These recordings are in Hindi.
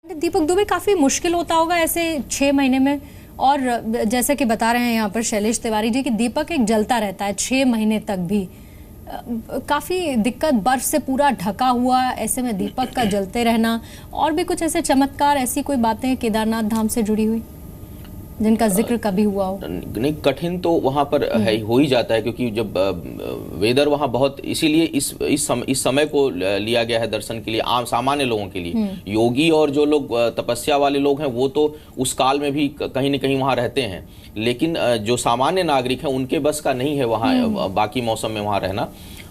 दीपक दुबे, काफी मुश्किल होता होगा ऐसे 6 महीने में, और जैसे कि बता रहे हैं यहाँ पर शैलेश तिवारी जी कि दीपक एक जलता रहता है 6 महीने तक भी। काफी दिक्कत, बर्फ से पूरा ढका हुआ, ऐसे में दीपक का जलते रहना। और भी कुछ ऐसे चमत्कार, ऐसी कोई बातें केदारनाथ धाम से जुड़ी हुई जिनका जिक्र कभी हुआ हो? नहीं, कठिन तो वहाँ पर है, हो ही जाता है, क्योंकि जब वेदर वहाँ बहुत, इसीलिए इस समय को लिया गया है दर्शन के लिए, आम सामान्य लोगों के लिए। योगी और जो लोग तपस्या वाले लोग हैं वो तो उस काल में भी कहीं न कहीं वहाँ रहते हैं, लेकिन जो सामान्य नागरिक हैं उनके बस का नहीं है वहाँ बाकी मौसम में वहाँ रहना।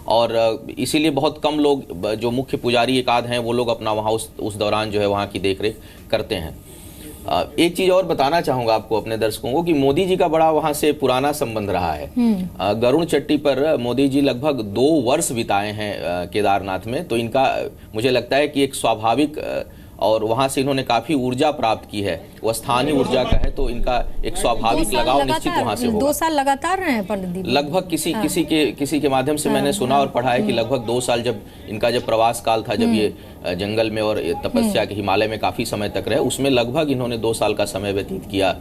और इसीलिए बहुत कम लोग, जो मुख्य पुजारी एकाध हैं, वो लोग अपना वहाँ उस दौरान जो है वहाँ की देखरेख करते हैं। एक चीज और बताना चाहूंगा आपको, अपने दर्शकों को, कि मोदी जी का बड़ा वहां से पुराना संबंध रहा है। गरुड़ चट्टी पर मोदी जी लगभग 2 वर्ष बिताए हैं केदारनाथ में, तो इनका मुझे लगता है कि एक स्वाभाविक, और वहां से इन्होंने काफी ऊर्जा प्राप्त की है, वो स्थानीय ऊर्जा का है, तो इनका एक स्वाभाविक लगाव निश्चित वहां से होगा। 2 साल लगातार रहे हैं पंडित जी लगभग, किसी के माध्यम से मैंने सुना और पढ़ा है कि लगभग 2 साल जब इनका प्रवास काल था, जब ये जंगल में और तपस्या के हिमालय में काफी समय तक रहे, उसमें लगभग इन्होंने 2 साल का समय व्यतीत किया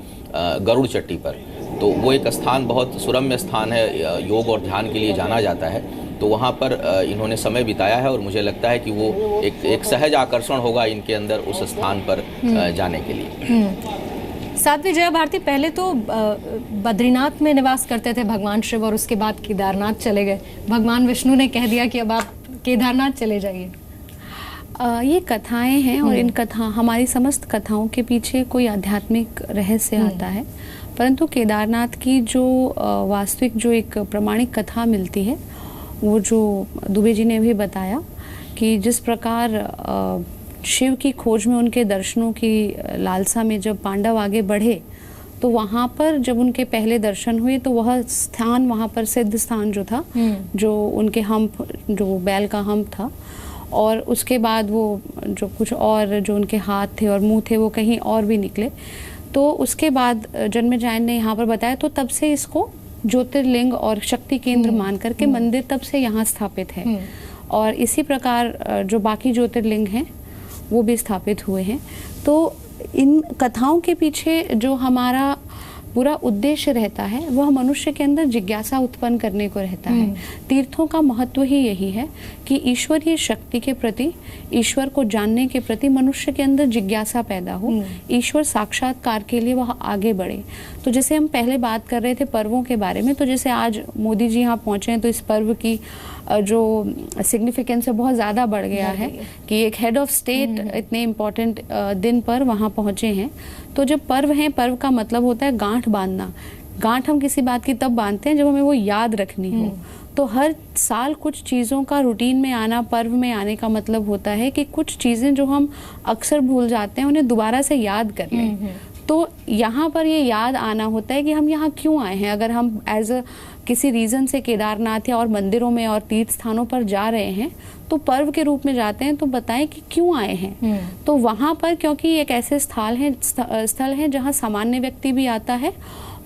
गरुड़ चट्टी पर। तो वो एक स्थान, बहुत सुरम्य स्थान है, योग और ध्यान के लिए जाना जाता है, तो वहाँ पर इन्होंने समय बिताया है, और मुझे लगता है कि वो एक सहज आकर्षण होगा इनके अंदर उस स्थान पर जाने के लिए। साध्वी जया भारती, पहले तो बद्रीनाथ में निवास करते थे भगवान शिव, और उसके बाद केदारनाथ चले गए। भगवान विष्णु ने कह दिया कि अब आप केदारनाथ चले जाइए। ये कथाएं हैं, और इन हमारी समस्त कथाओं के पीछे कोई आध्यात्मिक रहस्य आता है, परंतु केदारनाथ की जो वास्तविक जो एक प्रमाणिक कथा मिलती है, वो जो दुबे जी ने भी बताया कि जिस प्रकार शिव की खोज में, उनके दर्शनों की लालसा में जब पांडव आगे बढ़े, तो वहाँ पर जब उनके पहले दर्शन हुए, तो वह स्थान, वहाँ पर सिद्ध स्थान जो था, जो उनके हम्प, जो बैल का हम्प था, और उसके बाद वो जो कुछ और जो उनके हाथ थे और मुंह थे वो कहीं और भी निकले। तो उसके बाद जन्मेजय ने यहाँ पर बताया, तो तब से इसको ज्योतिर्लिंग और शक्ति केंद्र मान करके मंदिर तब से यहाँ स्थापित है, और इसी प्रकार जो बाकी ज्योतिर्लिंग हैं वो भी स्थापित हुए हैं। तो इन कथाओं के पीछे जो हमारा पूरा उद्देश्य रहता है, वह मनुष्य के अंदर जिज्ञासा उत्पन्न करने को रहता है। तीर्थों का महत्व ही यही है कि ईश्वरीय शक्ति के प्रति, ईश्वर को जानने के प्रति मनुष्य के अंदर जिज्ञासा पैदा हो, ईश्वर साक्षात्कार के लिए वह आगे बढ़े। तो जैसे हम पहले बात कर रहे थे पर्वों के बारे में, तो जैसे आज मोदी जी यहाँ पहुँचे हैं, तो इस पर्व की जो सिग्निफिकेंस है बहुत ज़्यादा बढ़ गया है कि एक हेड ऑफ स्टेट इतने इम्पोर्टेंट दिन पर वहाँ पहुँचे हैं। तो जब पर्व हैं, पर्व का मतलब होता है गांठ बांधना। गांठ हम किसी बात की तब बांधते हैं जब हमें वो याद रखनी हो। तो हर साल कुछ चीज़ों का रूटीन में आना, पर्व में आने का मतलब होता है कि कुछ चीज़ें जो हम अक्सर भूल जाते हैं, उन्हें दोबारा से याद कर लें। तो यहाँ पर ये याद आना होता है कि हम यहाँ क्यों आए हैं। अगर हम एज अ किसी रीज़न से केदारनाथ या और मंदिरों में और तीर्थ स्थानों पर जा रहे हैं, तो पर्व के रूप में जाते हैं, तो बताएं कि क्यों आए हैं। तो वहाँ पर, क्योंकि एक ऐसे स्थल हैं जहाँ सामान्य व्यक्ति भी आता है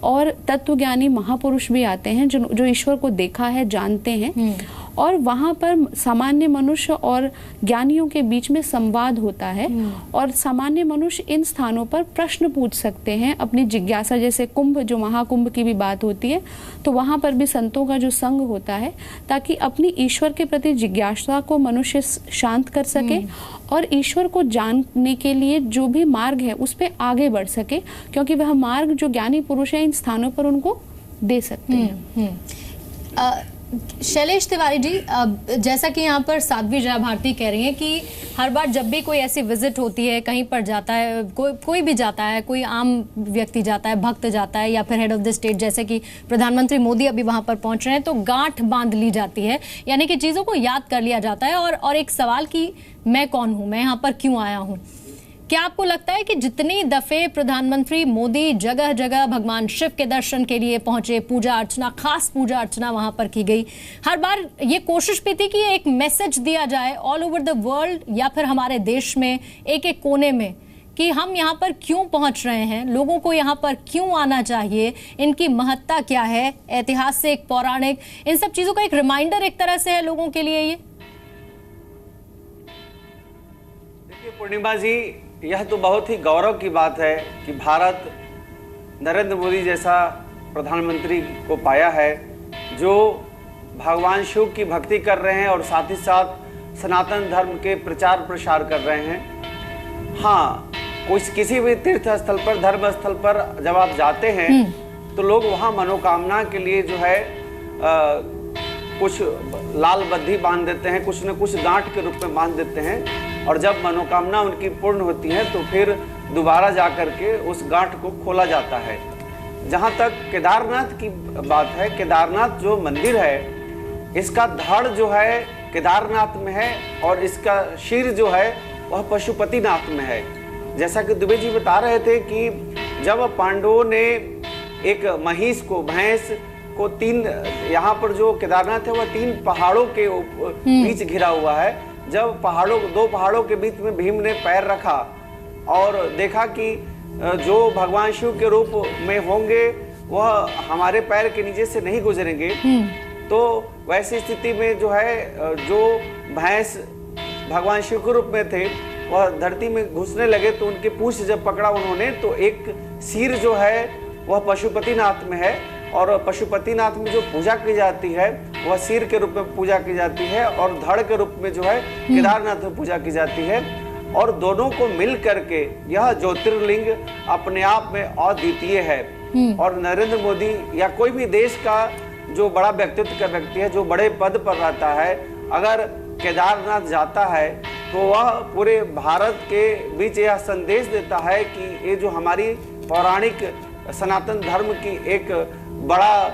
और तत्वज्ञानी महापुरुष भी आते हैं, जो ईश्वर को देखा है, जानते हैं, और वहाँ पर सामान्य मनुष्य और ज्ञानियों के बीच में संवाद होता है, और सामान्य मनुष्य इन स्थानों पर प्रश्न पूछ सकते हैं, अपनी जिज्ञासा। जैसे कुंभ, जो महाकुंभ की भी बात होती है, तो वहाँ पर भी संतों का जो संग होता है, ताकि अपनी ईश्वर के प्रति जिज्ञासा को मनुष्य शांत कर सके और ईश्वर को जानने के लिए जो भी मार्ग है उस पर आगे बढ़ सके, क्योंकि वह मार्ग जो ज्ञानी पुरुष है इन स्थानों पर उनको दे सकते हैं। शैलेश तिवारी जी, जैसा कि यहाँ पर साध्वी जया भारती कह रही हैं कि हर बार जब भी कोई ऐसी विजिट होती है, कहीं पर जाता है, कोई भी जाता है, कोई आम व्यक्ति जाता है, भक्त जाता है, या फिर हेड ऑफ द स्टेट जैसे कि प्रधानमंत्री मोदी अभी वहाँ पर पहुँच रहे हैं, तो गांठ बांध ली जाती है, यानी कि चीज़ों को याद कर लिया जाता है, और एक सवाल कि मैं कौन हूँ, मैं यहाँ पर क्यों आया हूँ। क्या आपको लगता है कि जितनी दफे प्रधानमंत्री मोदी जगह जगह भगवान शिव के दर्शन के लिए पहुंचे, पूजा अर्चना, खास पूजा अर्चना वहां पर की गई, हर बार ये कोशिश भी थी कि एक मैसेज दिया जाए ऑल ओवर द वर्ल्ड या फिर हमारे देश में एक एक कोने में कि हम यहाँ पर क्यों पहुंच रहे हैं, लोगों को यहाँ पर क्यों आना चाहिए, इनकी महत्ता क्या है, ऐतिहासिक, पौराणिक, इन सब चीजों का एक रिमाइंडर एक तरह से है लोगों के लिए ये? देखिए पूर्णिमा जी, यह तो बहुत ही गौरव की बात है कि भारत नरेंद्र मोदी जैसा प्रधानमंत्री को पाया है जो भगवान शिव की भक्ति कर रहे हैं और साथ ही साथ सनातन धर्म के प्रचार प्रसार कर रहे हैं। हाँ, किसी भी तीर्थ स्थल पर, धर्म स्थल पर जब आप जाते हैं तो लोग वहाँ मनोकामना के लिए जो है कुछ लाल बत्ती बांध देते हैं, कुछ न कुछ गांठ के रूप में बांध देते हैं, और जब मनोकामना उनकी पूर्ण होती है तो फिर दोबारा जा कर के उस गांठ को खोला जाता है। जहाँ तक केदारनाथ की बात है, केदारनाथ जो मंदिर है इसका धड़ जो है केदारनाथ में है और इसका शीर जो है वह पशुपतिनाथ में है। जैसा कि दुबे जी बता रहे थे कि जब पांडवों ने एक महिष को, भैंस को, यहाँ पर जो केदारनाथ है वह 3 पहाड़ों के बीच घिरा हुआ है। जब 2 पहाड़ों के बीच में भीम ने पैर रखा और देखा कि जो भगवान शिव के रूप में होंगे वह हमारे पैर के नीचे से नहीं गुजरेंगे, तो वैसी स्थिति में जो है जो भैंस भगवान शिव के रूप में थे वह धरती में घुसने लगे, तो उनके पूंछ जब पकड़ा उन्होंने तो एक सिर जो है वह पशुपतिनाथ में है, और पशुपतिनाथ में जो पूजा की जाती है वह सिर के रूप में पूजा की जाती है और धड़ के रूप में जो है केदारनाथ में पूजा की जाती है। और दोनों को मिल करके यह ज्योतिर्लिंग अपने आप में अद्वितीय है। और नरेंद्र मोदी या कोई भी देश का जो बड़ा व्यक्तित्व का व्यक्ति है, जो बड़े पद पर रहता है, अगर केदारनाथ जाता है तो वह पूरे भारत के बीच यह संदेश देता है कि ये जो हमारी पौराणिक सनातन धर्म की एक बड़ा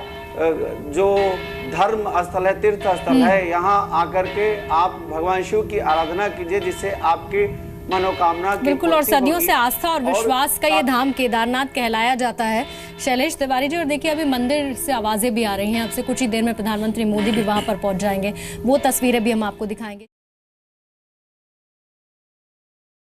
जो धर्म स्थल है, तीर्थ स्थल है, यहाँ आकर के आप भगवान शिव की आराधना कीजिए जिससे आपकी मनोकामना बिल्कुल, और सदियों से आस्था और विश्वास का ये धाम केदारनाथ कहलाया जाता है। शैलेश तिवारी जी, और देखिए अभी मंदिर से आवाजें भी आ रही हैं, अब से कुछ ही देर में प्रधानमंत्री मोदी भी वहां पर पहुंच जाएंगे, वो तस्वीरें भी हम आपको दिखाएंगे।